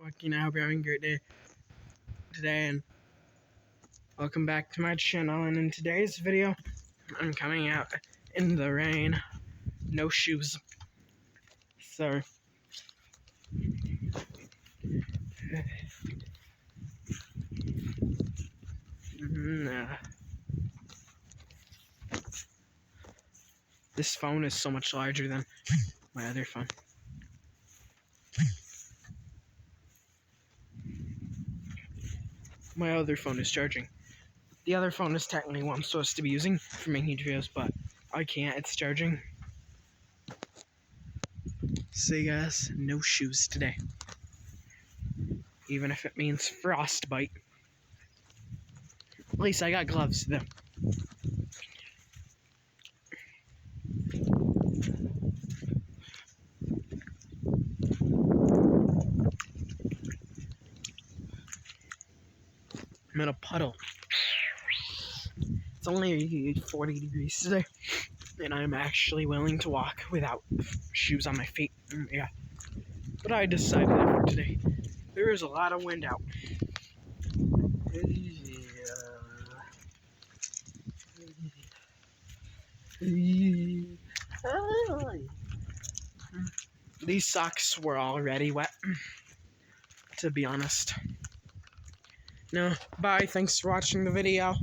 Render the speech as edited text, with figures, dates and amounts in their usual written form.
fucking, I hope you're having a great day today, and welcome back to my channel. And in today's video, I'm coming out in the rain, no shoes. So, this phone is so much larger than my other phone. My other phone is charging. The other phone is technically what I'm supposed to be using for making videos, but I can't, it's charging. So guys, no shoes today. Even if it means frostbite. At least I got gloves though. I'm in a puddle. It's only 40 degrees today, and I'm actually willing to walk without shoes on my feet. Yeah. But I decided that for today. There is a lot of wind out. These socks were already wet, to be honest. No, bye. Thanks for watching the video.